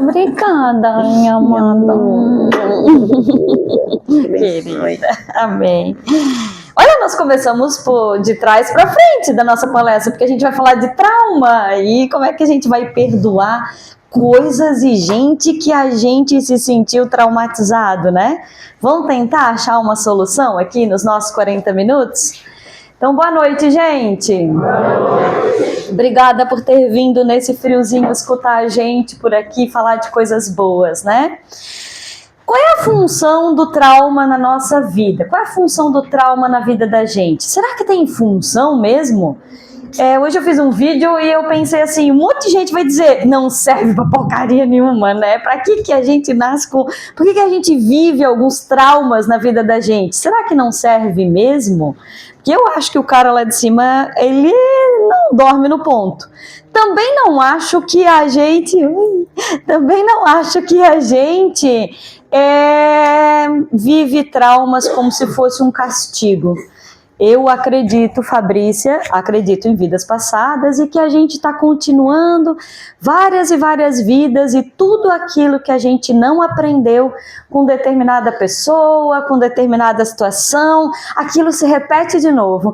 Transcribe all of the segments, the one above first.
Obrigada, minha amada. Querida, amém. Olha, nós começamos de trás para frente da nossa palestra, porque a gente vai falar de trauma e como é que a gente vai perdoar coisas e gente que a gente se sentiu traumatizado, né? Vamos tentar achar uma solução aqui nos nossos 40 minutos? Então, boa noite, gente. Boa noite. Obrigada por ter vindo nesse friozinho escutar a gente por aqui, falar de coisas boas, né? Qual é a função do trauma na nossa vida? Qual é a função do trauma na vida da gente? Será que tem função mesmo? Hoje eu fiz um vídeo e eu pensei assim, um monte de gente vai dizer, não serve pra porcaria nenhuma, né? Pra que a gente nasce com... Por que a gente vive alguns traumas na vida da gente? Será que não serve mesmo? Porque eu acho que o cara lá de cima, ele não dorme no ponto. Também não acho que a gente... vive traumas como se fosse um castigo. Eu acredito, Fabrícia, acredito em vidas passadas e que a gente está continuando várias e várias vidas e tudo aquilo que a gente não aprendeu com determinada pessoa, com determinada situação, aquilo se repete de novo,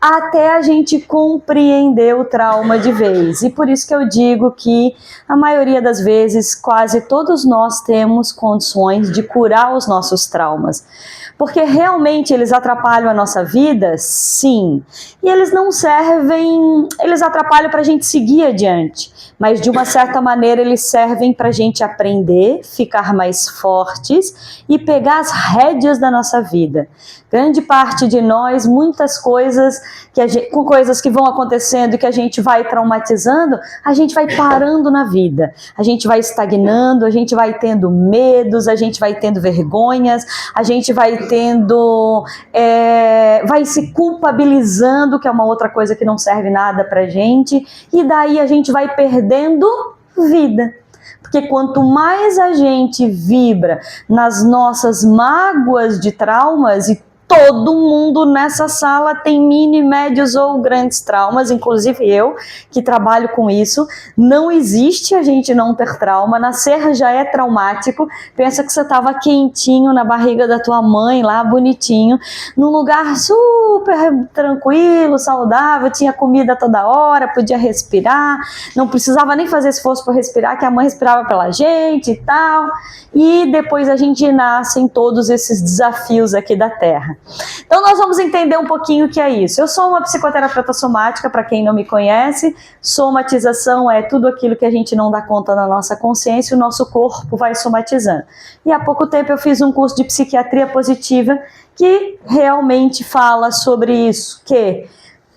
até a gente compreender o trauma de vez. E por isso que eu digo que a maioria das vezes, quase todos nós temos condições de curar os nossos traumas. Porque realmente eles atrapalham a nossa vida? Sim. E eles não servem, eles atrapalham para a gente seguir adiante. Mas de uma certa maneira eles servem para a gente aprender, ficar mais fortes e pegar as rédeas da nossa vida. Grande parte de nós, muitas coisas, com coisas que vão acontecendo e que a gente vai traumatizando, a gente vai parando na vida. A gente vai estagnando, a gente vai tendo medos, a gente vai tendo vergonhas, a gente vai vai se culpabilizando, que é uma outra coisa que não serve nada pra gente, e daí a gente vai perdendo vida. Porque quanto mais a gente vibra nas nossas mágoas de traumas, e todo mundo nessa sala tem mini, médios ou grandes traumas, inclusive eu, que trabalho com isso. Não existe a gente não ter trauma, nascer já é traumático. Pensa que você estava quentinho na barriga da tua mãe, lá bonitinho, num lugar super tranquilo, saudável, tinha comida toda hora, podia respirar, não precisava nem fazer esforço para respirar, que a mãe respirava pela gente e tal. E depois a gente nasce em todos esses desafios aqui da Terra. Então nós vamos entender um pouquinho o que é isso. Eu sou uma psicoterapeuta somática, para quem não me conhece. Somatização é tudo aquilo que a gente não dá conta na nossa consciência, o nosso corpo vai somatizando. E há pouco tempo eu fiz um curso de psiquiatria positiva que realmente fala sobre isso, que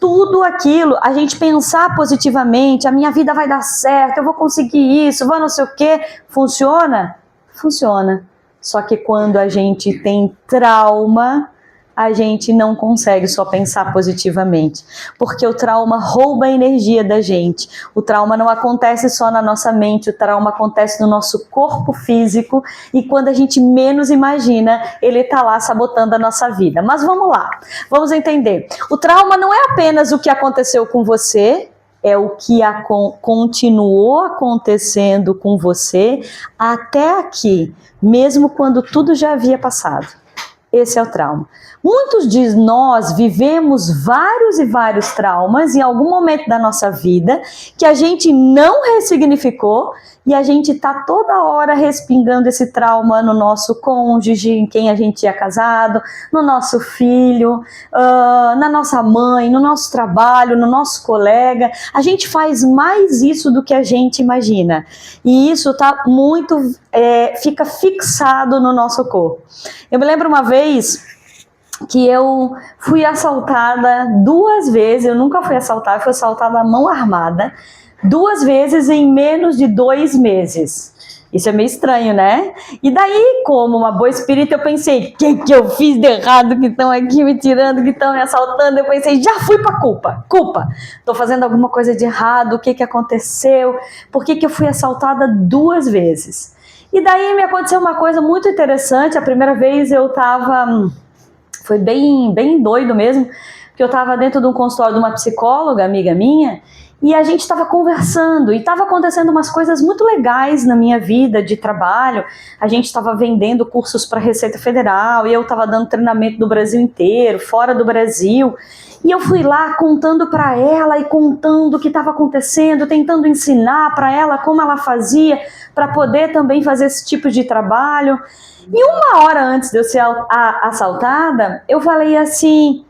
tudo aquilo, a gente pensar positivamente, a minha vida vai dar certo, eu vou conseguir isso, vou não sei o quê, funciona? Funciona. Só que quando a gente tem trauma, a gente não consegue só pensar positivamente, porque o trauma rouba a energia da gente. O trauma não acontece só na nossa mente, o trauma acontece no nosso corpo físico, e quando a gente menos imagina, ele está lá sabotando a nossa vida. Mas vamos lá, vamos entender. O trauma não é apenas o que aconteceu com você, é o que continuou acontecendo com você até aqui, mesmo quando tudo já havia passado. Esse é o trauma. Muitos de nós vivemos vários e vários traumas em algum momento da nossa vida que a gente não ressignificou e a gente está toda hora respingando esse trauma no nosso cônjuge, em quem a gente é casado, no nosso filho, na nossa mãe, no nosso trabalho, no nosso colega. A gente faz mais isso do que a gente imagina. E isso tá fica fixado no nosso corpo. Eu me lembro uma vez que eu fui assaltada 2 vezes, eu nunca fui assaltada, fui assaltada à mão armada, 2 vezes em menos de 2 meses. Isso é meio estranho, né? E daí, como uma boa espírita, eu pensei, o que eu fiz de errado que estão aqui me tirando, que estão me assaltando? Eu pensei, já fui pra culpa. Tô fazendo alguma coisa de errado, o que aconteceu? Por que eu fui assaltada 2 vezes? E daí me aconteceu uma coisa muito interessante. A primeira vez eu tava... Foi bem doido mesmo, porque eu estava dentro de um consultório de uma psicóloga, amiga minha, e a gente estava conversando, e estava acontecendo umas coisas muito legais na minha vida de trabalho. A gente estava vendendo cursos para a Receita Federal, e eu estava dando treinamento no Brasil inteiro, fora do Brasil. E eu fui lá contando para ela e contando o que estava acontecendo, tentando ensinar para ela como ela fazia, para poder também fazer esse tipo de trabalho. E uma hora antes de eu ser assaltada, eu falei assim: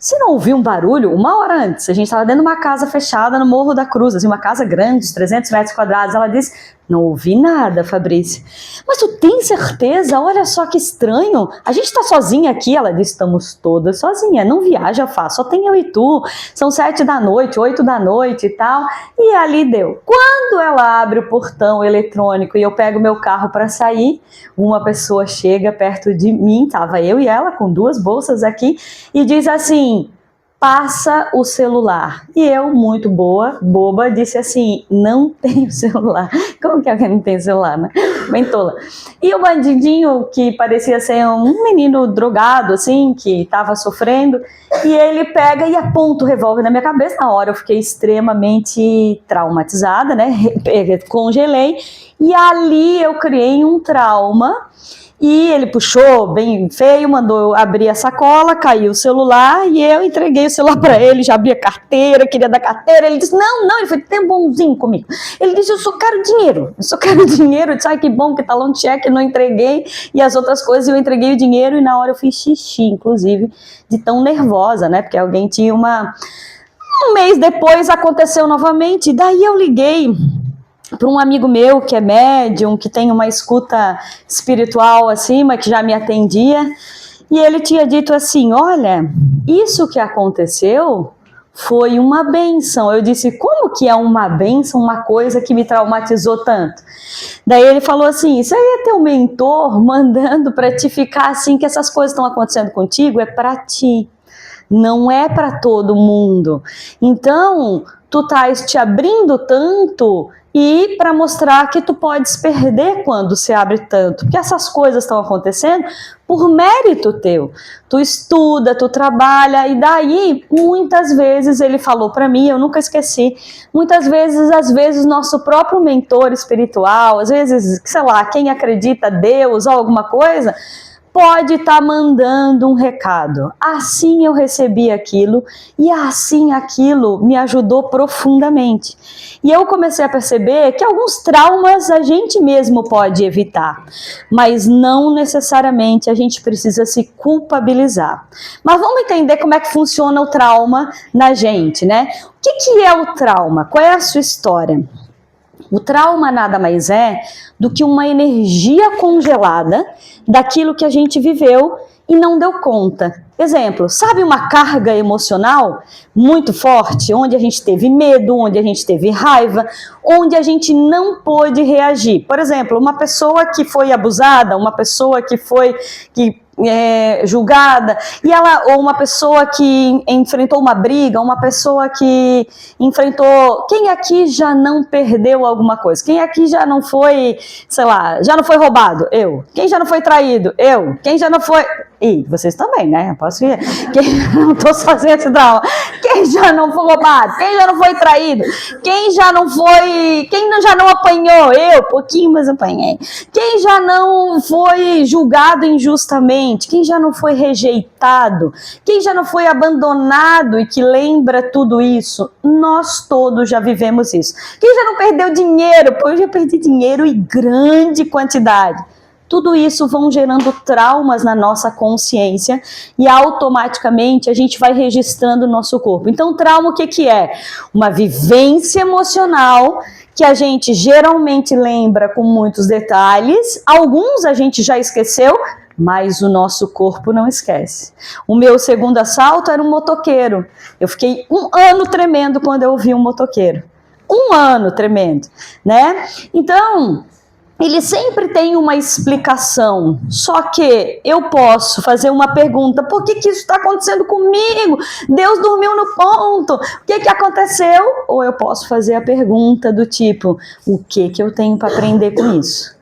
você não ouviu um barulho? Uma hora antes, a gente estava dentro de uma casa fechada no Morro da Cruz, assim, uma casa grande, de 300 metros quadrados. Ela disse: não ouvi nada, Fabrícia. Mas tu tem certeza? Olha só que estranho. A gente está sozinha aqui. Ela disse: estamos todas sozinhas. Não viaja, Fá, só tem eu e tu. São 7 da noite, 8 da noite e tal. E ali deu. Quando ela abre o portão eletrônico e eu pego meu carro para sair, uma pessoa chega perto de mim, tava eu e ela com 2 bolsas aqui, e diz assim: passa o celular. E eu, muito boba, disse assim: não tenho celular. Como que alguém não tem celular, né? Bem tola. E o bandidinho, que parecia ser um menino drogado, assim, que estava sofrendo, e ele pega e aponta o revólver na minha cabeça. Na hora eu fiquei extremamente traumatizada, né? Congelei, e ali eu criei um trauma. E ele puxou bem feio, mandou eu abrir a sacola, caiu o celular e eu entreguei o celular para ele, já abri a carteira, queria dar carteira. Ele disse: não, ele foi tão bonzinho comigo. Ele disse: eu só quero dinheiro. Eu disse: ai, que bom que tá lá um cheque, não entreguei. E as outras coisas eu entreguei o dinheiro, e na hora eu fiz xixi, inclusive, de tão nervosa, né? Porque alguém tinha Um mês depois aconteceu novamente, e daí eu liguei para um amigo meu que é médium, que tem uma escuta espiritual acima, que já me atendia, e ele tinha dito assim: olha, isso que aconteceu foi uma bênção. Eu disse: como que é uma bênção, uma coisa que me traumatizou tanto? Daí ele falou assim: isso aí é teu mentor mandando para te ficar assim, que essas coisas estão acontecendo contigo, é para ti, não é para todo mundo. Então, tu estás te abrindo tanto, e para mostrar que tu podes perder quando se abre tanto, porque essas coisas estão acontecendo por mérito teu. Tu estuda, tu trabalha, e daí muitas vezes ele falou para mim, eu nunca esqueci, muitas vezes, às vezes nosso próprio mentor espiritual, às vezes, sei lá, quem acredita, Deus ou alguma coisa, pode estar mandando um recado. Assim eu recebi aquilo, e assim aquilo me ajudou profundamente. E eu comecei a perceber que alguns traumas a gente mesmo pode evitar, mas não necessariamente a gente precisa se culpabilizar. Mas vamos entender como é que funciona o trauma na gente, né? O que é o trauma? Qual é a sua história? O trauma nada mais é do que uma energia congelada daquilo que a gente viveu e não deu conta. Exemplo, sabe uma carga emocional muito forte, onde a gente teve medo, onde a gente teve raiva, onde a gente não pôde reagir. Por exemplo, uma pessoa que foi abusada, uma pessoa que foi julgada, ou uma pessoa que enfrentou uma briga, uma pessoa que enfrentou... Quem aqui já não perdeu alguma coisa? Quem aqui já não foi, sei lá, já não foi roubado? Eu. Quem já não foi traído? Eu. Quem já não foi... E vocês também, né? Posso ir? Não estou sozinha esse drama. Quem já não foi roubado? Quem já não foi traído? Quem já não foi... Quem já não apanhou? Eu, pouquinho, mas apanhei. Quem já não foi julgado injustamente? Quem já não foi rejeitado? Quem já não foi abandonado e que lembra tudo isso? Nós todos já vivemos isso. Quem já não perdeu dinheiro? Pô, eu já perdi dinheiro em grande quantidade. Tudo isso vão gerando traumas na nossa consciência, e automaticamente a gente vai registrando o nosso corpo. Então, trauma o que é? Uma vivência emocional que a gente geralmente lembra com muitos detalhes. Alguns a gente já esqueceu, mas o nosso corpo não esquece. O meu segundo assalto era um motoqueiro. Eu fiquei 1 ano tremendo quando eu ouvi um motoqueiro. 1 ano tremendo, né? Então... ele sempre tem uma explicação, só que eu posso fazer uma pergunta: por que isso está acontecendo comigo? Deus dormiu no ponto, o que aconteceu? Ou eu posso fazer a pergunta do tipo: o que eu tenho para aprender com isso?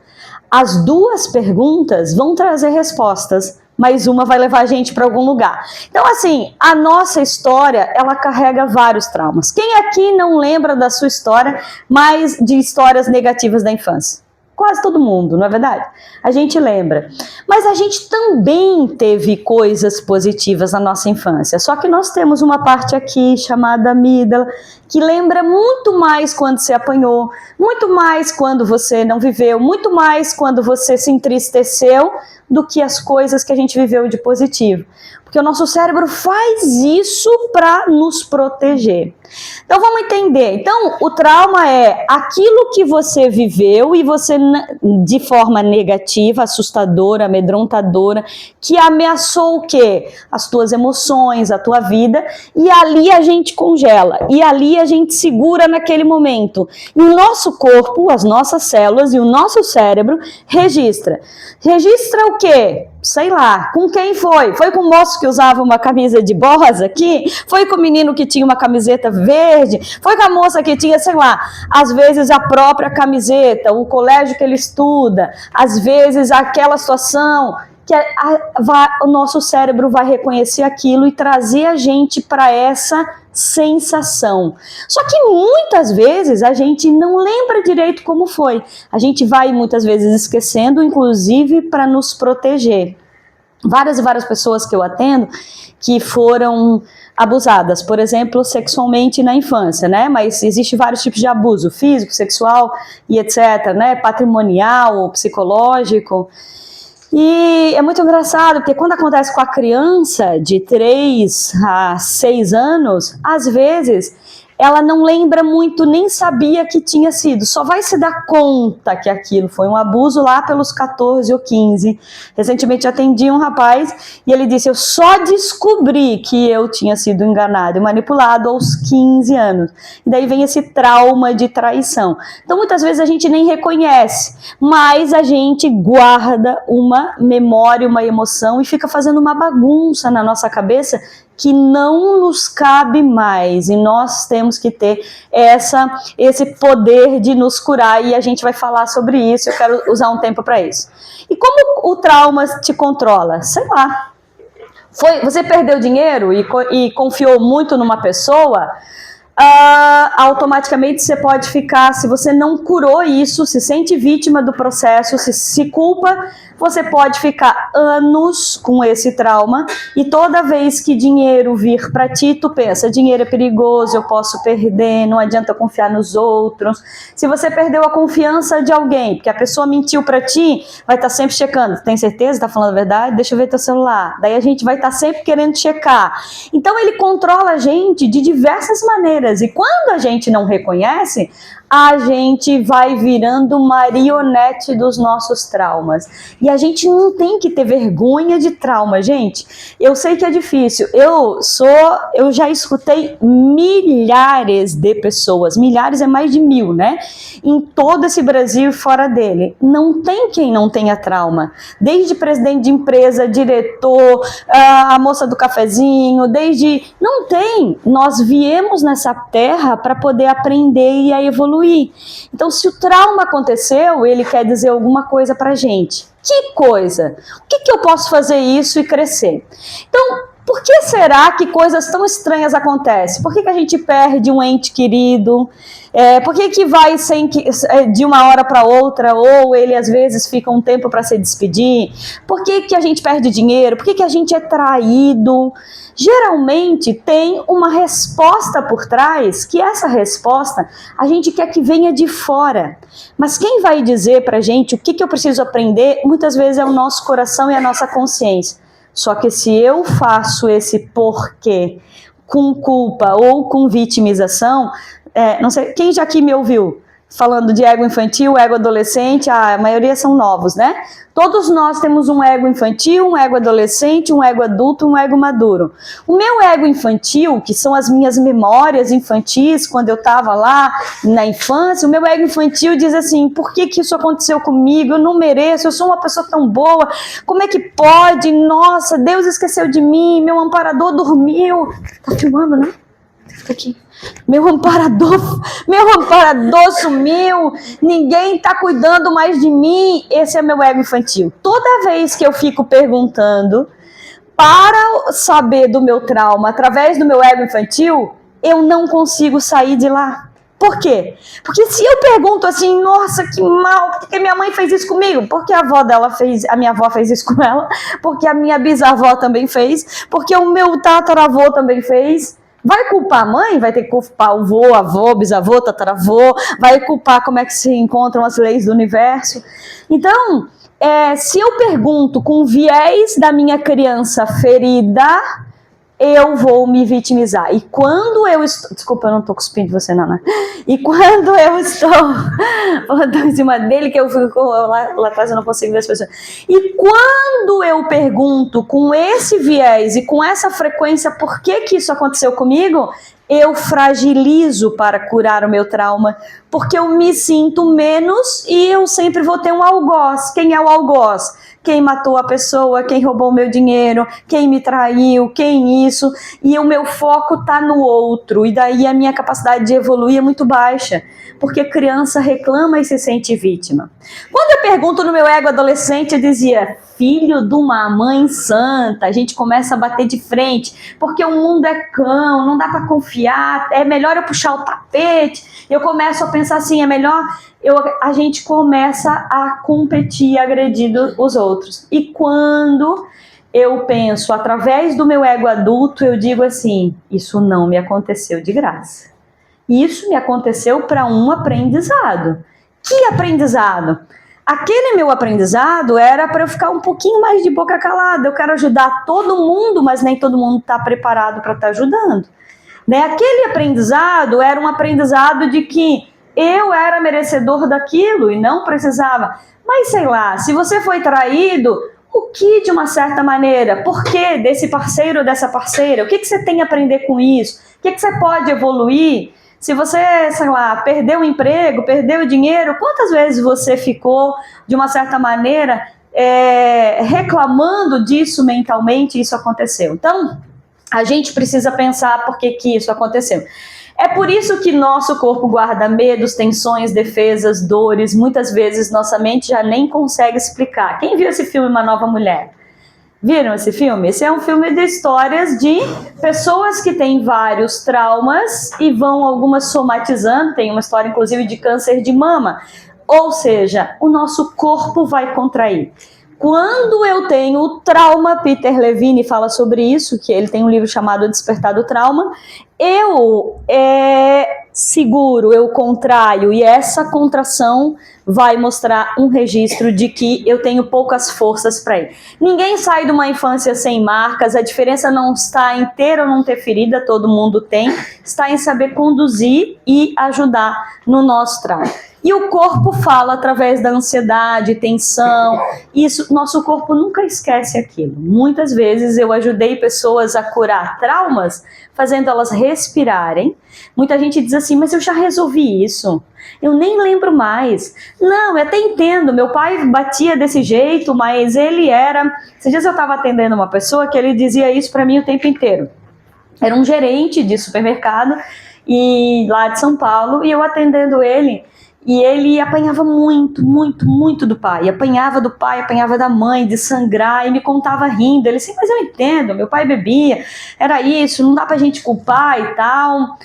As duas perguntas vão trazer respostas, mas uma vai levar a gente para algum lugar. Então, assim, a nossa história, ela carrega vários traumas. Quem aqui não lembra da sua história, mas de histórias negativas da infância? Quase todo mundo, não é verdade? A gente lembra. Mas a gente também teve coisas positivas na nossa infância. Só que nós temos uma parte aqui chamada amígdala, que lembra muito mais quando você apanhou, muito mais quando você não viveu, muito mais quando você se entristeceu, do que as coisas que a gente viveu de positivo. Porque o nosso cérebro faz isso para nos proteger. Então vamos entender. Então o trauma é aquilo que você viveu e você, de forma negativa, assustadora, amedrontadora, que ameaçou o quê? As tuas emoções, a tua vida, e ali a gente congela, e ali a gente segura naquele momento. E o nosso corpo, as nossas células e o nosso cérebro registra. Registra o quê? Sei lá, com quem foi? Foi com o moço que usava uma camisa de rosa aqui? Foi com o menino que tinha uma camiseta verde? Foi com a moça que tinha, sei lá, às vezes a própria camiseta, o colégio que ele estuda, às vezes aquela situação que o nosso cérebro vai reconhecer aquilo e trazer a gente para essa sensação. Só que muitas vezes a gente não lembra direito como foi. A gente vai muitas vezes esquecendo, inclusive para nos proteger. Várias e várias pessoas que eu atendo que foram abusadas, por exemplo, sexualmente na infância, né? Mas existe vários tipos de abuso, físico, sexual e etc, né? Patrimonial, psicológico. E é muito engraçado, porque quando acontece com a criança de 3 a 6 anos, às vezes ela não lembra muito, nem sabia que tinha sido, só vai se dar conta que aquilo foi um abuso lá pelos 14 ou 15. Recentemente atendi um rapaz e ele disse, eu só descobri que eu tinha sido enganado e manipulado aos 15 anos. E daí vem esse trauma de traição. Então muitas vezes a gente nem reconhece, mas a gente guarda uma memória, uma emoção e fica fazendo uma bagunça na nossa cabeça que não nos cabe mais, e nós temos que ter esse poder de nos curar, e a gente vai falar sobre isso, eu quero usar um tempo para isso. E como o trauma te controla? Sei lá. Você perdeu dinheiro e confiou muito numa pessoa, automaticamente você pode ficar, se você não curou isso, se sente vítima do processo, se culpa, você pode ficar anos com esse trauma, e toda vez que dinheiro vir para ti, tu pensa, dinheiro é perigoso, eu posso perder, não adianta confiar nos outros. Se você perdeu a confiança de alguém, porque a pessoa mentiu para ti, vai estar sempre checando, tem certeza, tá falando a verdade? Deixa eu ver teu celular. Daí a gente vai estar sempre querendo checar. Então ele controla a gente de diversas maneiras, e quando a gente não reconhece, a gente vai virando marionete dos nossos traumas. E a gente não tem que ter vergonha de trauma, gente. Eu sei que é difícil. Eu já escutei milhares de pessoas, milhares é mais de 1000, né? Em todo esse Brasil e fora dele. Não tem quem não tenha trauma. Desde presidente de empresa, diretor, a moça do cafezinho, não tem. Nós viemos nessa terra para poder aprender e a evoluir. Então, se o trauma aconteceu, ele quer dizer alguma coisa pra gente. Que coisa? O que eu posso fazer isso e crescer? Então, por que será que coisas tão estranhas acontecem? Por que a gente perde um ente querido? Por que vai de uma hora para outra, ou ele às vezes fica um tempo para se despedir? Por que a gente perde dinheiro? Por que a gente é traído? Geralmente tem uma resposta por trás, que essa resposta a gente quer que venha de fora. Mas quem vai dizer pra gente o que eu preciso aprender, muitas vezes é o nosso coração e a nossa consciência. Só que se eu faço esse porquê com culpa ou com vitimização, não sei, quem já aqui me ouviu falando de ego infantil, ego adolescente, a maioria são novos, né? Todos nós temos um ego infantil, um ego adolescente, um ego adulto, um ego maduro. O meu ego infantil, que são as minhas memórias infantis, quando eu estava lá na infância, o meu ego infantil diz assim, por que isso aconteceu comigo? Eu não mereço, eu sou uma pessoa tão boa, como é que pode? Nossa, Deus esqueceu de mim, meu amparador dormiu. Tá filmando, né? Tá aqui. Meu amparador sumiu, ninguém está cuidando mais de mim. Esse é meu ego infantil. Toda vez que eu fico perguntando para saber do meu trauma através do meu ego infantil, eu não consigo sair de lá. Por quê? Porque se eu pergunto assim, nossa, que mal, porque minha mãe fez isso comigo, porque a minha avó fez isso com ela, porque a minha bisavó também fez, porque o meu tataravô também fez. Vai culpar a mãe? Vai ter que culpar o vô, avô, bisavô, tataravô, vai culpar como é que se encontram as leis do universo. Então, se eu pergunto com o viés da minha criança ferida, eu vou me vitimizar. E quando eu estou... Desculpa, eu não estou cuspindo de você, Nana. E quando eu estou em cima dele, que eu fico lá atrás, eu não consigo ver as pessoas. E quando eu pergunto com esse viés e com essa frequência por que isso aconteceu comigo, eu fragilizo para curar o meu trauma, porque eu me sinto menos e eu sempre vou ter um algoz. Quem é o algoz? Quem matou a pessoa, quem roubou o meu dinheiro, quem me traiu, quem isso, e o meu foco está no outro, e daí a minha capacidade de evoluir é muito baixa, porque criança reclama e se sente vítima. Quando eu pergunto no meu ego adolescente, eu dizia, filho de uma mãe santa, a gente começa a bater de frente, porque o mundo é cão, não dá para confiar, é melhor eu puxar o tapete, eu começo a pensar assim, é melhor... a gente começa a competir, agredindo os outros. E quando eu penso através do meu ego adulto, eu digo assim, isso não me aconteceu de graça. Isso me aconteceu para um aprendizado. Que aprendizado? Aquele meu aprendizado era para eu ficar um pouquinho mais de boca calada. Eu quero ajudar todo mundo, mas nem todo mundo está preparado para estar ajudando. Né? Aquele aprendizado era um aprendizado de que eu era merecedor daquilo e não precisava. Mas sei lá, se você foi traído, o que de uma certa maneira? Por que desse parceiro ou dessa parceira? O que você tem a aprender com isso? O que você pode evoluir? Se você, sei lá, perdeu o emprego, perdeu o dinheiro, quantas vezes você ficou, de uma certa maneira, reclamando disso mentalmente e isso aconteceu? Então, a gente precisa pensar por que isso aconteceu. É por isso que nosso corpo guarda medos, tensões, defesas, dores. Muitas vezes nossa mente já nem consegue explicar. Quem viu esse filme Uma Nova Mulher? Viram esse filme? Esse é um filme de histórias de pessoas que têm vários traumas e vão algumas somatizando. Tem uma história inclusive de câncer de mama. Ou seja, o nosso corpo vai contrair. Quando eu tenho o trauma, Peter Levine fala sobre isso, que ele tem um livro chamado Despertar do Trauma, eu seguro, eu contraio, e essa contração vai mostrar um registro de que eu tenho poucas forças para ir. Ninguém sai de uma infância sem marcas, a diferença não está em ter ou não ter ferida, todo mundo tem, está em saber conduzir e ajudar no nosso trauma. E o corpo fala através da ansiedade, tensão, isso, nosso corpo nunca esquece aquilo. Muitas vezes eu ajudei pessoas a curar traumas, fazendo elas respirarem. Muita gente diz assim, mas eu já resolvi isso, eu nem lembro mais. Não, eu até entendo, meu pai batia desse jeito, mas ele era... Esses dias eu estava atendendo uma pessoa que ele dizia isso para mim o tempo inteiro. Era um gerente de supermercado e lá de São Paulo, e eu atendendo ele... E ele apanhava muito, muito, muito do pai. Apanhava do pai, apanhava da mãe, de sangrar, e me contava rindo. Ele disse, mas eu entendo, meu pai bebia, era isso, não dá pra gente culpar e tal.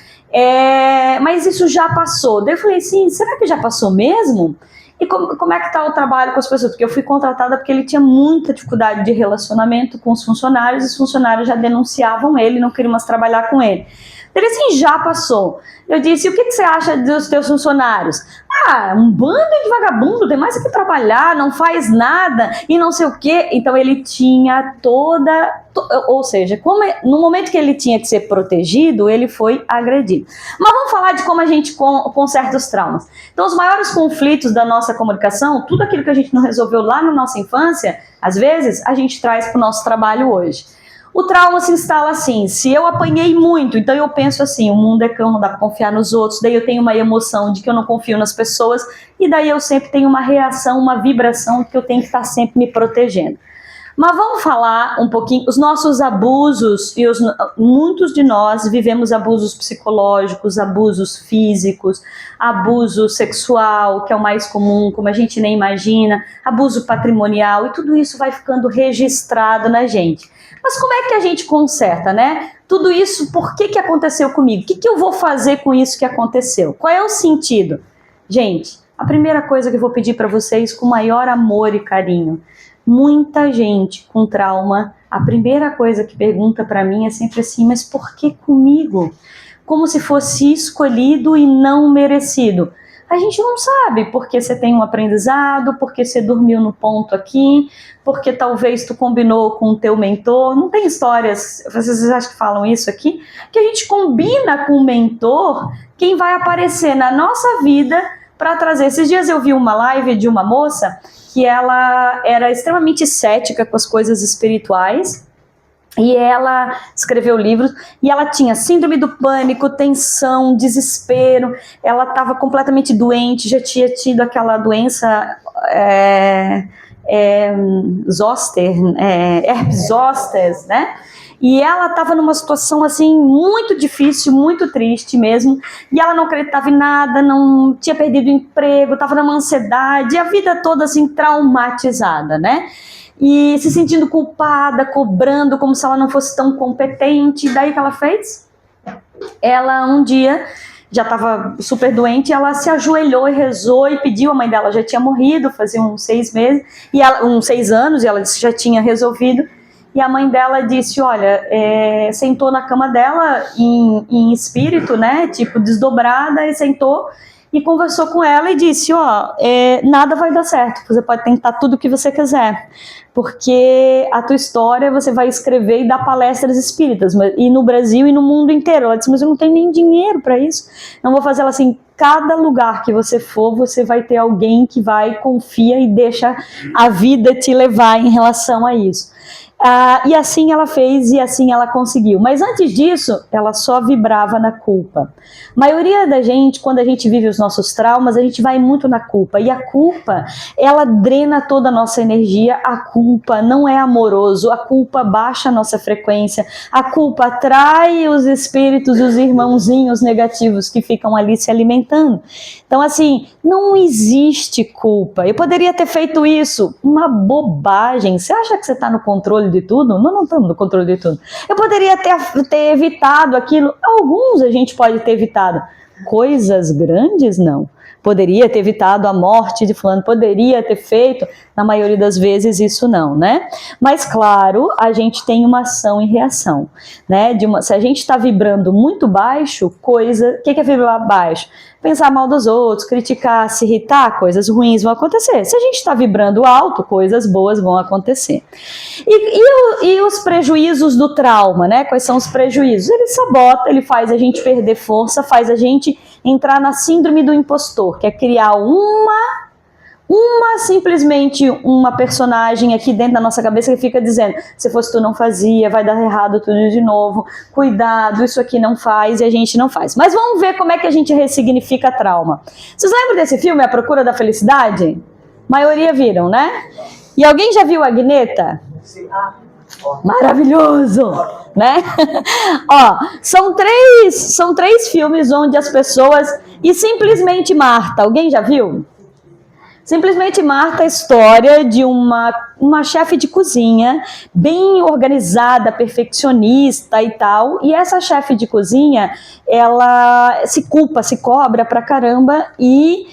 Mas isso já passou. Daí eu falei assim, será que já passou mesmo? E como é que tá o trabalho com as pessoas? Porque eu fui contratada porque ele tinha muita dificuldade de relacionamento com os funcionários, e os funcionários já denunciavam ele, não queriam mais trabalhar com ele. Ele assim, já passou. Eu disse, o que você acha dos teus funcionários? Ah, um bando de vagabundo, tem mais que trabalhar, não faz nada e não sei o quê. Então ele tinha ou seja, no momento que ele tinha que ser protegido, ele foi agredido. Mas vamos falar de como a gente conserta os traumas. Então os maiores conflitos da nossa comunicação, tudo aquilo que a gente não resolveu lá na nossa infância, às vezes a gente traz para o nosso trabalho hoje. O trauma se instala assim, se eu apanhei muito, então eu penso assim, o mundo é cão, não dá para confiar nos outros, daí eu tenho uma emoção de que eu não confio nas pessoas, e daí eu sempre tenho uma reação, uma vibração de que eu tenho que estar sempre me protegendo. Mas vamos falar um pouquinho, os nossos abusos, e muitos de nós vivemos abusos psicológicos, abusos físicos, abuso sexual, que é o mais comum, como a gente nem imagina, abuso patrimonial, e tudo isso vai ficando registrado na gente. Mas como é que a gente conserta, né? Tudo isso, por que aconteceu comigo? O que eu vou fazer com isso que aconteceu? Qual é o sentido? Gente, a primeira coisa que eu vou pedir para vocês, com maior amor e carinho, muita gente com trauma, a primeira coisa que pergunta para mim é sempre assim, mas por que comigo? Como se fosse escolhido e não merecido. A gente não sabe porque você tem um aprendizado, porque você dormiu no ponto aqui, porque talvez tu combinou com o teu mentor. Não tem histórias, vocês acham que falam isso aqui? Que a gente combina com o mentor quem vai aparecer na nossa vida para trazer. Esses dias eu vi uma live de uma moça que ela era extremamente cética com as coisas espirituais, e ela escreveu livros, e ela tinha síndrome do pânico, tensão, desespero, ela estava completamente doente, já tinha tido aquela doença herpes zoster, né? E ela estava numa situação assim muito difícil, muito triste mesmo, e ela não acreditava em nada, não tinha perdido o emprego, estava numa ansiedade, a vida toda assim traumatizada, né? E se sentindo culpada, cobrando como se ela não fosse tão competente. E daí o que ela fez? Ela um dia já estava super doente, ela se ajoelhou e rezou e pediu, a mãe dela já tinha morrido, fazia uns 6 meses, uns 6 anos, e ela disse que já tinha resolvido. E a mãe dela disse, olha, sentou na cama dela em espírito, né, tipo desdobrada, e sentou e conversou com ela e disse, nada vai dar certo, você pode tentar tudo o que você quiser, porque a tua história você vai escrever e dar palestras espíritas, e no Brasil e no mundo inteiro. Ela disse, mas eu não tenho nem dinheiro para isso, não vou fazer. Ela assim, cada lugar que você for, você vai ter alguém que vai, confia e deixa a vida te levar em relação a isso. E assim ela fez e assim ela conseguiu. Mas antes disso, ela só vibrava na culpa. A maioria da gente, quando a gente vive os nossos traumas, a gente vai muito na culpa. E a culpa, ela drena toda a nossa energia. A culpa não é amoroso. A culpa baixa a nossa frequência. A culpa atrai os espíritos, os irmãozinhos negativos que ficam ali se alimentando. Então, assim, não existe culpa. Eu poderia ter feito isso. Uma bobagem. Você acha que você está no controle de tudo? Não estamos no controle de tudo. Eu poderia ter evitado aquilo. Alguns a gente pode ter evitado. Coisas grandes, não. Poderia ter evitado a morte de fulano, poderia ter feito, na maioria das vezes isso não, né? Mas claro, a gente tem uma ação e reação, né? Se a gente está vibrando muito baixo, o que é vibrar baixo? Pensar mal dos outros, criticar, se irritar, coisas ruins vão acontecer. Se a gente está vibrando alto, coisas boas vão acontecer. E os prejuízos do trauma, né? Quais são os prejuízos? Ele sabota, ele faz a gente perder força, faz a gente entrar na síndrome do impostor, que é criar simplesmente uma personagem aqui dentro da nossa cabeça que fica dizendo, se fosse tu não fazia, vai dar errado tudo de novo, cuidado, isso aqui não faz, e a gente não faz. Mas vamos ver como é que a gente ressignifica trauma. Vocês lembram desse filme, A Procura da Felicidade? A maioria viram, né? E alguém já viu Agneta? Sim. Maravilhoso, né? São três filmes onde as pessoas... E Simplesmente Marta, alguém já viu? Simplesmente Marta, a história de uma chefe de cozinha bem organizada, perfeccionista e tal, e essa chefe de cozinha, ela se culpa, se cobra pra caramba e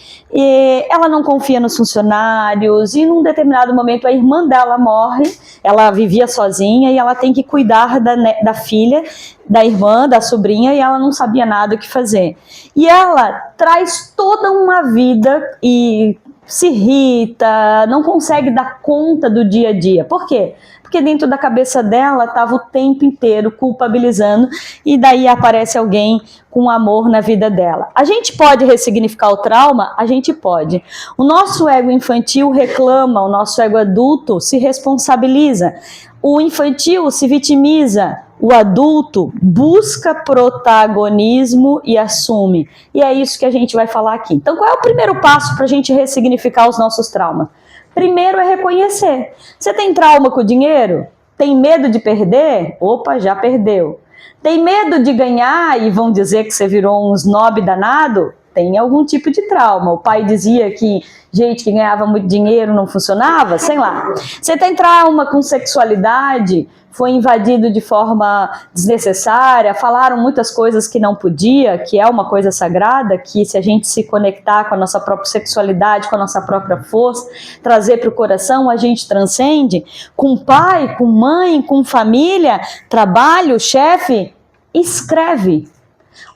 ela não confia nos funcionários, e num determinado momento a irmã dela morre, ela vivia sozinha e ela tem que cuidar da filha, da irmã, da sobrinha, e ela não sabia nada o que fazer. E ela traz toda uma vida e se irrita, não consegue dar conta do dia a dia. Por quê? Porque dentro da cabeça dela estava o tempo inteiro culpabilizando, e daí aparece alguém com amor na vida dela. A gente pode ressignificar o trauma? A gente pode. O nosso ego infantil reclama, o nosso ego adulto se responsabiliza. O infantil se vitimiza, O adulto busca protagonismo e assume. E é isso que a gente vai falar aqui. Então, qual é o primeiro passo para a gente ressignificar os nossos traumas? Primeiro é reconhecer. Você tem trauma com o dinheiro? Tem medo de perder? Opa, já perdeu. Tem medo de ganhar e vão dizer que você virou um snob danado? Tem algum tipo de trauma. O pai dizia que gente que ganhava muito dinheiro não funcionava? Sei lá. Você tem trauma com sexualidade? Foi invadido de forma desnecessária? Falaram muitas coisas que não podia, que é uma coisa sagrada, que se a gente se conectar com a nossa própria sexualidade, com a nossa própria força, trazer para o coração, a gente transcende. Com pai, com mãe, com família, trabalho, chefe, escreve.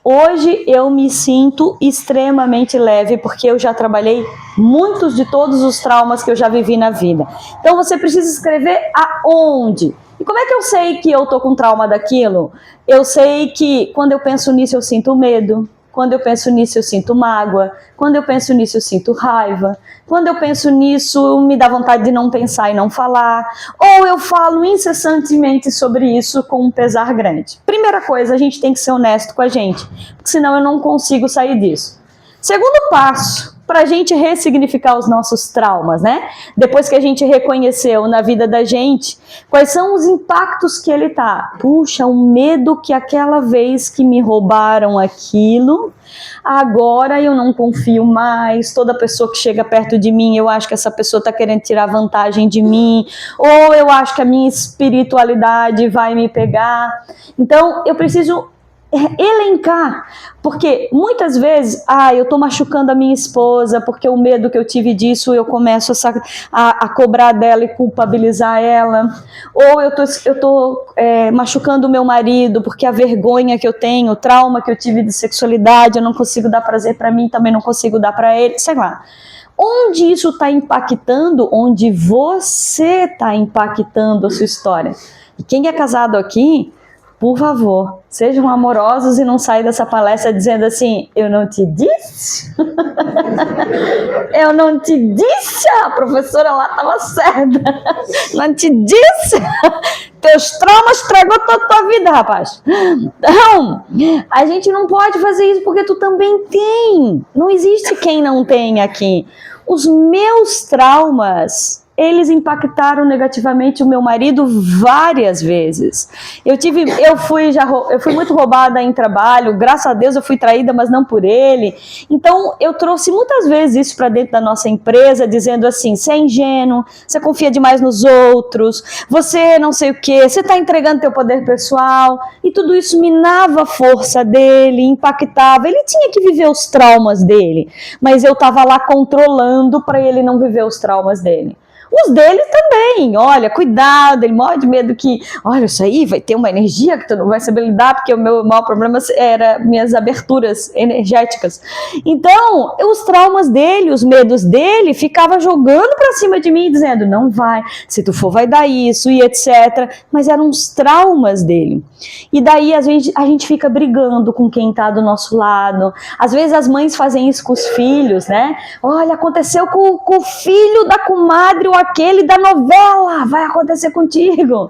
Hoje eu me sinto extremamente leve porque eu já trabalhei muitos de todos os traumas que eu já vivi na vida. Então você precisa escrever aonde. E como é que eu sei que eu tô com trauma daquilo? Eu sei que quando eu penso nisso eu sinto medo. Quando eu penso nisso eu sinto mágoa. Quando eu penso nisso eu sinto raiva. Quando eu penso nisso me dá vontade de não pensar e não falar. Ou eu falo incessantemente sobre isso com um pesar grande. Primeira coisa, a gente tem que ser honesto com a gente, porque senão eu não consigo sair disso. Segundo passo, para a gente ressignificar os nossos traumas, né? Depois que a gente reconheceu na vida da gente, quais são os impactos que ele tá? Puxa, o medo que aquela vez que me roubaram aquilo, agora eu não confio mais, toda pessoa que chega perto de mim, eu acho que essa pessoa tá querendo tirar vantagem de mim, ou eu acho que a minha espiritualidade vai me pegar. Então, eu preciso elencar, porque muitas vezes, eu tô machucando a minha esposa, porque o medo que eu tive disso, eu começo a cobrar dela e culpabilizar ela, ou eu tô machucando o meu marido, porque a vergonha que eu tenho, o trauma que eu tive de sexualidade, eu não consigo dar prazer para mim, também não consigo dar para ele, sei lá. Onde isso está impactando, onde você está impactando a sua história. E quem é casado aqui, por favor, sejam amorosos e não saiam dessa palestra dizendo assim, eu não te disse? Eu não te disse? A professora lá estava certa. Não te disse? Teus traumas estragou toda a tua vida, rapaz. Então, a gente não pode fazer isso porque tu também tem. Não existe quem não tem aqui. Os meus traumas, eles impactaram negativamente o meu marido várias vezes. Eu fui muito roubada em trabalho, graças a Deus eu fui traída, mas não por ele. Então eu trouxe muitas vezes isso para dentro da nossa empresa, dizendo assim, você é ingênuo, você confia demais nos outros, você não sei o que, você está entregando teu poder pessoal, e tudo isso minava a força dele, impactava. Ele tinha que viver os traumas dele, mas eu estava lá controlando para ele não viver os traumas dele. Os dele também, olha, cuidado, ele morre de medo que, olha, isso aí vai ter uma energia que tu não vai saber lidar, porque o meu maior problema era minhas aberturas energéticas. Então, os traumas dele, os medos dele, ficava jogando pra cima de mim, dizendo, não vai, se tu for vai dar isso e etc. Mas eram os traumas dele. E daí a gente fica brigando com quem tá do nosso lado. Às vezes as mães fazem isso com os filhos, né? Olha, aconteceu com o filho da comadre ou aquele da novela, vai acontecer contigo.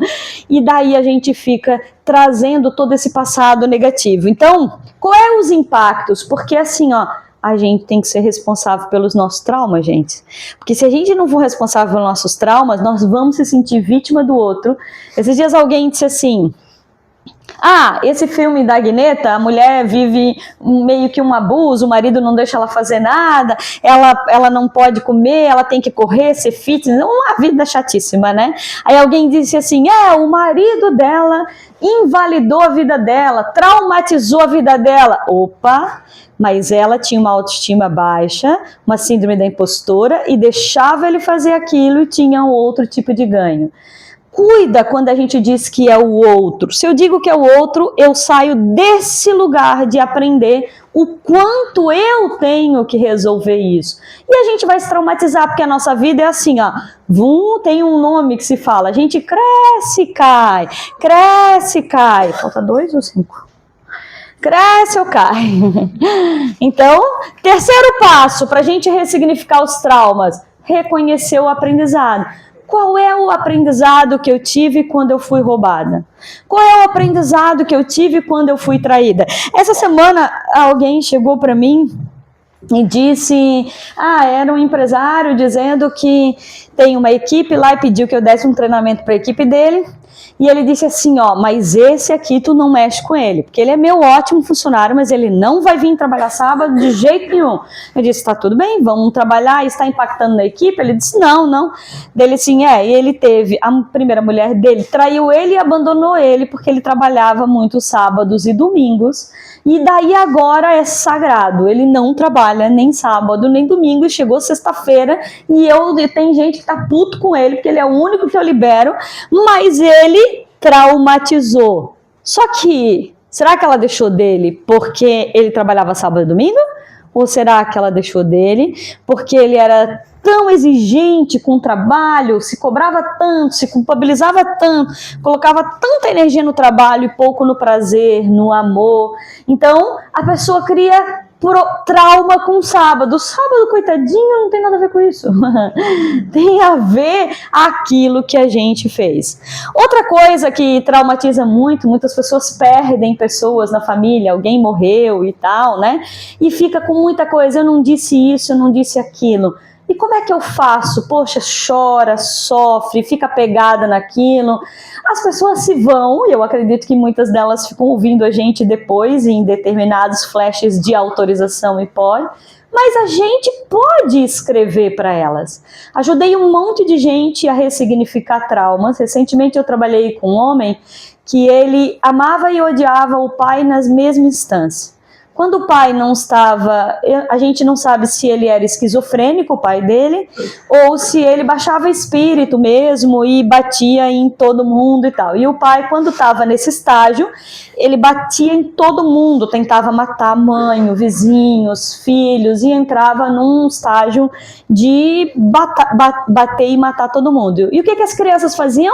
E daí a gente fica trazendo todo esse passado negativo. Então, quais são os impactos? Porque assim, a gente tem que ser responsável pelos nossos traumas, gente. Porque se a gente não for responsável pelos nossos traumas, nós vamos se sentir vítima do outro. Esses dias alguém disse assim, esse filme da Agneta, a mulher vive meio que um abuso, o marido não deixa ela fazer nada, ela não pode comer, ela tem que correr, ser fitness, uma vida chatíssima, né? Aí alguém disse assim, o marido dela invalidou a vida dela, traumatizou a vida dela. Opa, mas ela tinha uma autoestima baixa, uma síndrome da impostora e deixava ele fazer aquilo e tinha um outro tipo de ganho. Cuida quando a gente diz que é o outro. Se eu digo que é o outro, eu saio desse lugar de aprender o quanto eu tenho que resolver isso. E a gente vai se traumatizar, porque a nossa vida é assim, tem um nome que se fala, a gente cresce e cai, cresce e cai. Falta 2 ou 5? Cresce ou cai? Então, terceiro passo para a gente ressignificar os traumas, reconhecer o aprendizado. Qual é o aprendizado que eu tive quando eu fui roubada? Qual é o aprendizado que eu tive quando eu fui traída? Essa semana alguém chegou para mim e disse, era um empresário dizendo que tem uma equipe lá e pediu que eu desse um treinamento para a equipe dele. E ele disse assim, mas esse aqui tu não mexe com ele, porque ele é meu ótimo funcionário, mas ele não vai vir trabalhar sábado de jeito nenhum. Eu disse, tá tudo bem, vamos trabalhar, está impactando na equipe? Ele disse, não. Dele sim, e ele teve, a primeira mulher dele traiu ele e abandonou ele, porque ele trabalhava muito sábados e domingos, e daí agora é sagrado, ele não trabalha nem sábado, nem domingo, e chegou sexta-feira, e tem gente que tá puto com ele, porque ele é o único que eu libero, mas ele traumatizou. Só que, será que ela deixou dele porque ele trabalhava sábado e domingo? Ou será que ela deixou dele porque ele era tão exigente com o trabalho, se cobrava tanto, se culpabilizava tanto, colocava tanta energia no trabalho e pouco no prazer, no amor? Então, a pessoa cria trauma com o sábado. O sábado, coitadinho, não tem nada a ver com isso. Tem a ver aquilo que a gente fez. Outra coisa que traumatiza muito, muitas pessoas perdem pessoas na família, alguém morreu e tal, né? E fica com muita coisa, eu não disse isso, eu não disse aquilo. E como é que eu faço? Poxa, chora, sofre, fica pegada naquilo. As pessoas se vão, e eu acredito que muitas delas ficam ouvindo a gente depois, em determinados flashes de autorização e pode, mas a gente pode escrever para elas. Ajudei um monte de gente a ressignificar traumas. Recentemente eu trabalhei com um homem que ele amava e odiava o pai nas mesmas instâncias. Quando o pai não estava, a gente não sabe se ele era esquizofrênico, o pai dele, ou se ele baixava espírito mesmo e batia em todo mundo e tal. E o pai, quando estava nesse estágio, ele batia em todo mundo, tentava matar a mãe, o vizinho, os filhos, e entrava num estágio de bater e matar todo mundo. E o que as crianças faziam?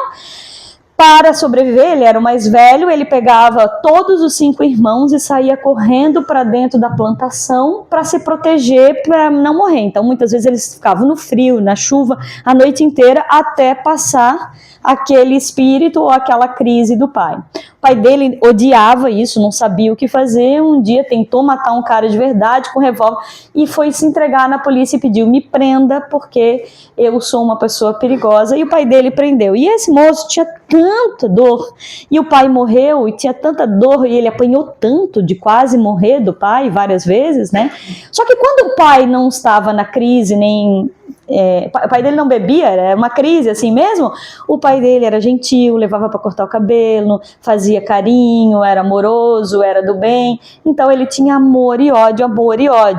Para sobreviver, ele era o mais velho, ele pegava todos os 5 irmãos e saía correndo para dentro da plantação para se proteger, para não morrer. Então, muitas vezes eles ficavam no frio, na chuva, a noite inteira, até passar aquele espírito ou aquela crise do pai. O pai dele odiava isso, não sabia o que fazer. Um dia tentou matar um cara de verdade com revólver e foi se entregar na polícia e pediu, me prenda porque eu sou uma pessoa perigosa. E o pai dele prendeu. E esse moço tinha tanta dor, e o pai morreu e tinha tanta dor, e ele apanhou tanto de quase morrer do pai várias vezes, né? Só que quando o pai não estava na crise, nem... o pai dele não bebia, era uma crise assim mesmo, o pai dele era gentil, levava para cortar o cabelo, fazia carinho, era amoroso, era do bem, então ele tinha amor e ódio,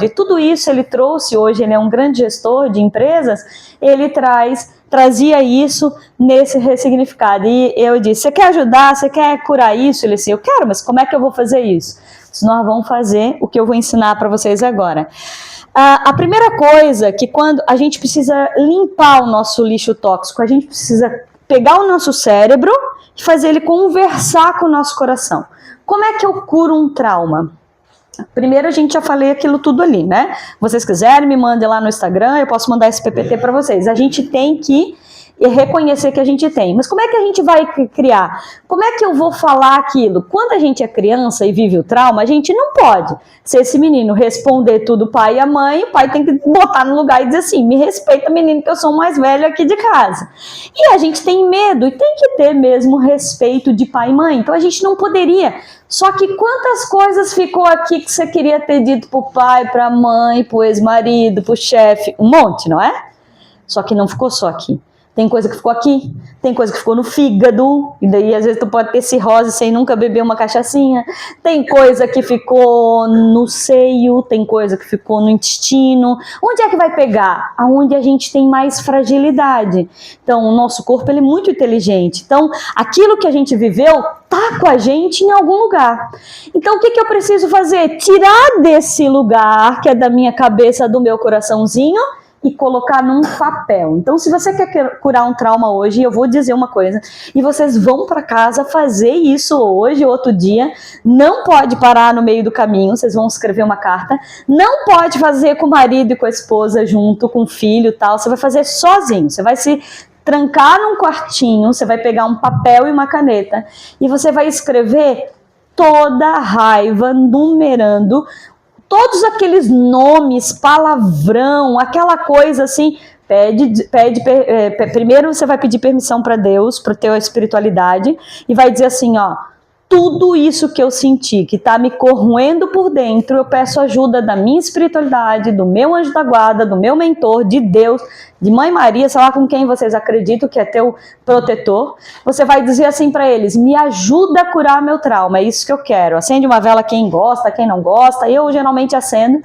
e tudo isso ele trouxe. Hoje ele é um grande gestor de empresas, ele trazia isso nesse ressignificado. E eu disse, você quer ajudar, você quer curar isso? Ele disse, eu quero, mas como é que eu vou fazer isso? Nós vamos fazer o que eu vou ensinar para vocês agora. A primeira coisa que quando a gente precisa limpar o nosso lixo tóxico, a gente precisa pegar o nosso cérebro e fazer ele conversar com o nosso coração. Como é que eu curo um trauma? Primeiro, a gente já falei aquilo tudo ali, né? Vocês quiserem, me mandem lá no Instagram, eu posso mandar esse PPT para vocês. A gente tem que reconhecer que a gente tem. Mas como é que a gente vai criar? Como é que eu vou falar aquilo? Quando a gente é criança e vive o trauma, a gente não pode ser esse menino, responder tudo o pai e a mãe, o pai tem que botar no lugar e dizer assim, me respeita, menino, que eu sou o mais velho aqui de casa. E a gente tem medo, e tem que ter mesmo respeito de pai e mãe. Então a gente não poderia. Só que quantas coisas ficou aqui que você queria ter dito pro pai, pra mãe, pro ex-marido, pro chefe? Um monte, não é? Só que não ficou só aqui. Tem coisa que ficou aqui, tem coisa que ficou no fígado, e daí às vezes tu pode ter cirrose sem nunca beber uma cachaçinha. Tem coisa que ficou no seio, tem coisa que ficou no intestino. Onde é que vai pegar? Aonde a gente tem mais fragilidade. Então, o nosso corpo ele é muito inteligente. Então, aquilo que a gente viveu tá com a gente em algum lugar. Então, o que eu preciso fazer? Tirar desse lugar, que é da minha cabeça, do meu coraçãozinho, e colocar num papel. Então, se você quer curar um trauma hoje, eu vou dizer uma coisa, e vocês vão para casa fazer isso hoje, outro dia, não pode parar no meio do caminho, vocês vão escrever uma carta, não pode fazer com o marido e com a esposa junto, com o filho e tal, você vai fazer sozinho, você vai se trancar num quartinho, você vai pegar um papel e uma caneta e você vai escrever toda a raiva, numerando todos aqueles nomes, palavrão, aquela coisa assim. Primeiro você vai pedir permissão para Deus, para ter a espiritualidade, e vai dizer assim, ó, tudo isso que eu senti, que está me corroendo por dentro, eu peço ajuda da minha espiritualidade, do meu anjo da guarda, do meu mentor, de Deus, de Mãe Maria, sei lá com quem vocês acreditam que é teu protetor. Você vai dizer assim para eles, me ajuda a curar meu trauma, é isso que eu quero. Acende uma vela quem gosta, quem não gosta, eu geralmente acendo,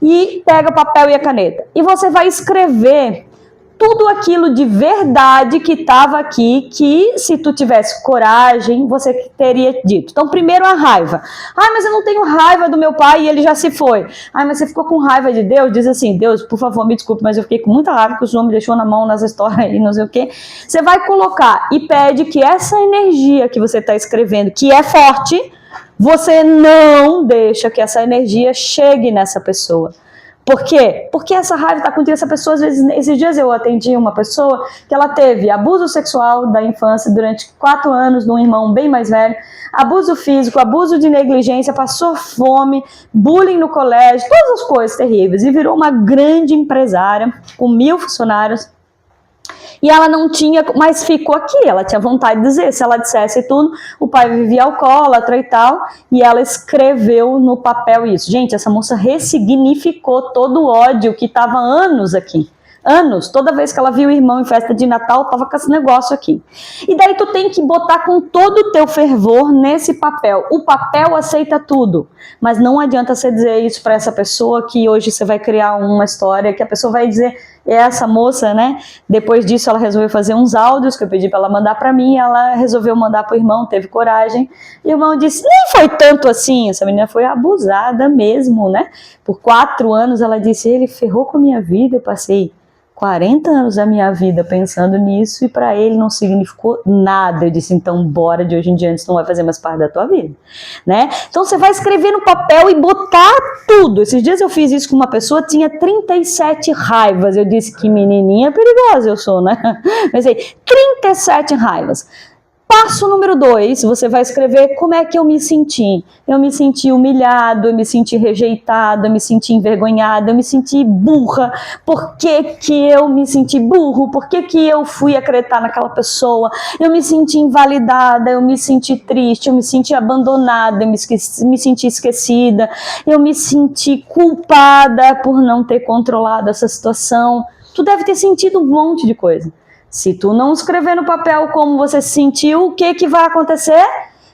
e pega o papel e a caneta. E você vai escrever tudo aquilo de verdade que estava aqui, que se tu tivesse coragem, você teria dito. Então, primeiro a raiva. Ah, mas eu não tenho raiva do meu pai e ele já se foi. Ah, mas você ficou com raiva de Deus? Diz assim, Deus, por favor, me desculpe, mas eu fiquei com muita raiva que o Senhor me deixou na mão nas histórias e não sei o quê. Você vai colocar e pede que essa energia que você está escrevendo, que é forte, você não deixa que essa energia chegue nessa pessoa. Por quê? Porque essa raiva está contigo. Essa pessoa, às vezes, esses dias eu atendi uma pessoa que ela teve abuso sexual da infância durante 4 anos de um irmão bem mais velho, abuso físico, abuso de negligência, passou fome, bullying no colégio, todas as coisas terríveis, e virou uma grande empresária com 1000 funcionários. E ela não tinha, mas ficou aqui, ela tinha vontade de dizer, se ela dissesse tudo, o pai vivia alcoólatra e tal, e ela escreveu no papel isso. Gente, essa moça ressignificou todo o ódio que estava anos aqui. Anos, toda vez que ela viu o irmão em festa de Natal, tava com esse negócio aqui. E daí tu tem que botar com todo o teu fervor nesse papel. O papel aceita tudo, mas não adianta você dizer isso para essa pessoa que hoje você vai criar uma história que a pessoa vai dizer, essa moça, né? Depois disso ela resolveu fazer uns áudios que eu pedi para ela mandar para mim, ela resolveu mandar pro irmão, teve coragem. E o irmão disse, nem foi tanto assim, essa menina foi abusada mesmo, né? Por 4 anos ela disse, ele ferrou com a minha vida, eu passei 40 anos da minha vida pensando nisso e para ele não significou nada. Eu disse, então bora, de hoje em diante isso não vai fazer mais parte da tua vida, né? Então você vai escrever no papel e botar tudo. Esses dias eu fiz isso com uma pessoa, tinha 37 raivas. Eu disse, que menininha perigosa eu sou, né? Mas aí, 37 raivas. Passo número 2, você vai escrever como é que eu me senti. Eu me senti humilhado, eu me senti rejeitado, eu me senti envergonhado, eu me senti burra. Por que que eu me senti burro? Por que que eu fui acreditar naquela pessoa? Eu me senti invalidada, eu me senti triste, eu me senti abandonada, eu me senti esquecida, eu me senti culpada por não ter controlado essa situação. Tu deve ter sentido um monte de coisa. Se tu não escrever no papel como você se sentiu, o que vai acontecer?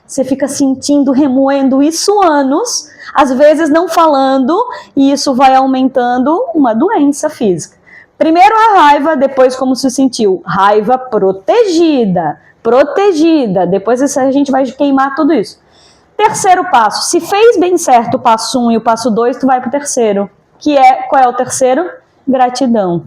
Você fica sentindo, remoendo isso anos, às vezes não falando, e isso vai aumentando uma doença física. Primeiro a raiva, depois como se sentiu. Raiva protegida, depois a gente vai queimar tudo isso. Terceiro passo, se fez bem certo o passo 1 e o passo 2, tu vai pro terceiro, que é, qual é o terceiro? Gratidão.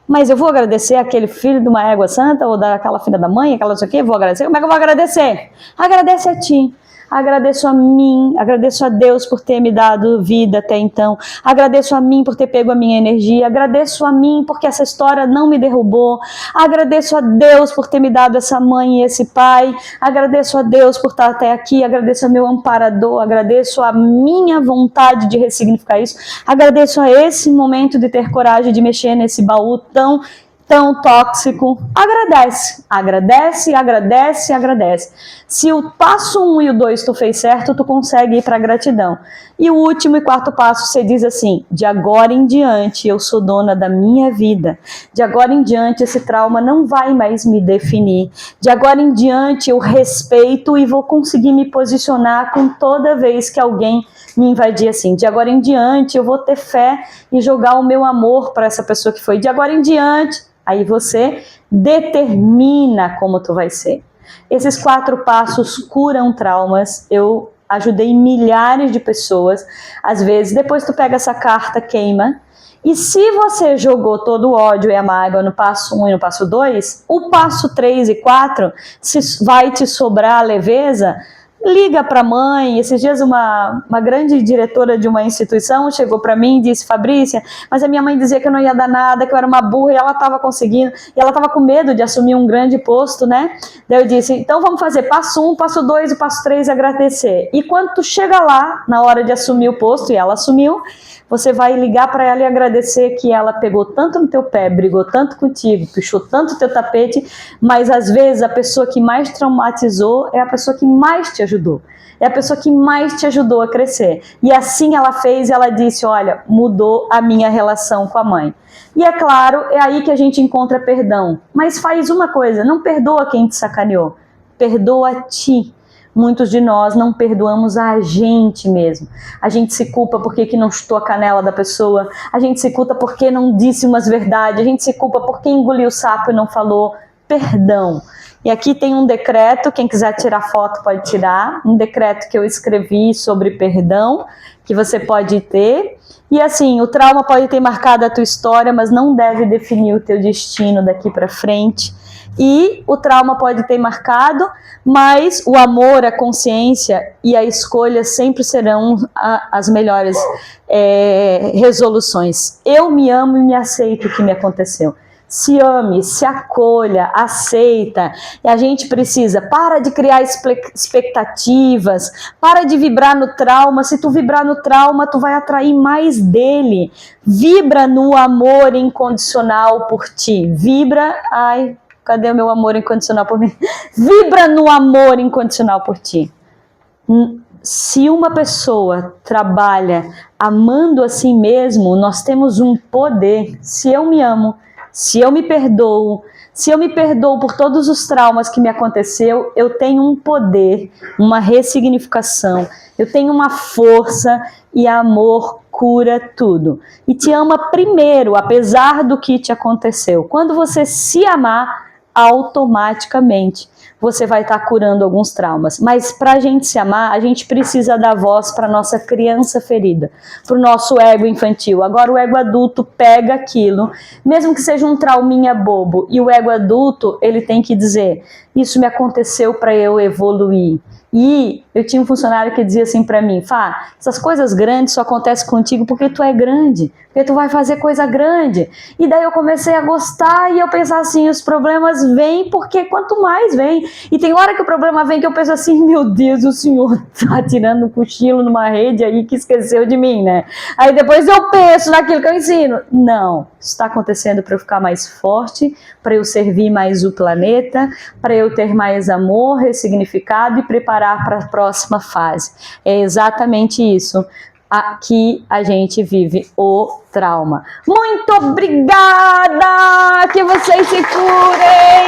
Mas eu vou agradecer aquele filho de uma égua santa ou daquela filha da mãe, aquela não sei o quê, vou agradecer. Como é que eu vou agradecer? Agradece a ti. Agradeço a mim, agradeço a Deus por ter me dado vida até então, agradeço a mim por ter pego a minha energia, agradeço a mim porque essa história não me derrubou, agradeço a Deus por ter me dado essa mãe e esse pai, agradeço a Deus por estar até aqui, agradeço ao meu amparador, agradeço a minha vontade de ressignificar isso, agradeço a esse momento de ter coragem de mexer nesse baú tão tóxico. Agradece. Se o passo 1 e o 2 tu fez certo, tu consegue ir para a gratidão. E o último e quarto passo, você diz assim, de agora em diante eu sou dona da minha vida. De agora em diante esse trauma não vai mais me definir. De agora em diante eu respeito e vou conseguir me posicionar com toda vez que alguém me invadir assim. De agora em diante eu vou ter fé e jogar o meu amor para essa pessoa que foi. De agora em diante, aí você determina como tu vai ser. Esses 4 passos curam traumas. Eu ajudei milhares de pessoas. Às vezes, depois tu pega essa carta, queima. E se você jogou todo o ódio e a mágoa no passo 1 e no passo 2, o passo 3 e 4 vai te sobrar a leveza. liga para a mãe. Esses dias uma grande diretora de uma instituição chegou para mim e disse: Fabrícia, mas a minha mãe dizia que eu não ia dar nada, que eu era uma burra, e ela estava conseguindo, e ela estava com medo de assumir um grande posto, né? Daí eu disse: então vamos fazer passo 1, passo 2 e passo 3, agradecer. E quando tu chega lá, na hora de assumir o posto, e ela assumiu, você vai ligar para ela e agradecer que ela pegou tanto no teu pé, brigou tanto contigo, puxou tanto o teu tapete, mas às vezes a pessoa que mais traumatizou é a pessoa que mais te ajudou. É a pessoa que mais te ajudou a crescer. E assim ela fez, ela disse: olha, mudou a minha relação com a mãe. E é claro, é aí que a gente encontra perdão. Mas faz uma coisa, não perdoa quem te sacaneou, perdoa a ti. Muitos de nós não perdoamos a gente mesmo. A gente se culpa porque que não chutou a canela da pessoa, a gente se culpa porque não disse umas verdades, a gente se culpa porque engoliu o sapo e não falou. Perdão. E aqui tem um decreto, quem quiser tirar foto pode tirar, um decreto que eu escrevi sobre perdão, que você pode ter. E assim, o trauma pode ter marcado a tua história, mas não deve definir o teu destino daqui para frente. E o trauma pode ter marcado, mas o amor, a consciência e a escolha sempre serão as melhores resoluções. Eu me amo e me aceito o que me aconteceu. Se ame, se acolha, aceita. E a gente precisa, para de criar expectativas, para de vibrar no trauma. Se tu vibrar no trauma, tu vai atrair mais dele. Vibra no amor incondicional por ti. Vibra, ai, cadê o meu amor incondicional por mim? Vibra no amor incondicional por ti. Se uma pessoa trabalha amando a si mesmo, nós temos um poder. Se eu me amo, se eu me perdoo por todos os traumas que me aconteceu, eu tenho um poder, uma ressignificação, eu tenho uma força e amor cura tudo. E te ama primeiro, apesar do que te aconteceu. Quando você se amar, automaticamente você vai estar curando alguns traumas. Mas para a gente se amar, a gente precisa dar voz para a nossa criança ferida, para o nosso ego infantil. Agora o ego adulto pega aquilo, mesmo que seja um trauminha bobo, e o ego adulto, ele tem que dizer: isso me aconteceu para eu evoluir. E eu tinha um funcionário que dizia assim para mim: Fá, essas coisas grandes só acontecem contigo porque tu é grande, porque tu vai fazer coisa grande. E daí eu comecei a gostar e eu pensar assim, os problemas vêm porque quanto mais vem. E tem hora que o problema vem que eu penso assim: meu Deus, o senhor tá tirando um cochilo numa rede aí que esqueceu de mim, né? Aí depois eu penso naquilo que eu ensino. Não, isso está acontecendo para eu ficar mais forte, para eu servir mais o planeta, para eu ter mais amor, ressignificado e preparar para a próxima fase. É exatamente isso. Aqui a gente vive o trauma. Muito obrigada! Que vocês se curem!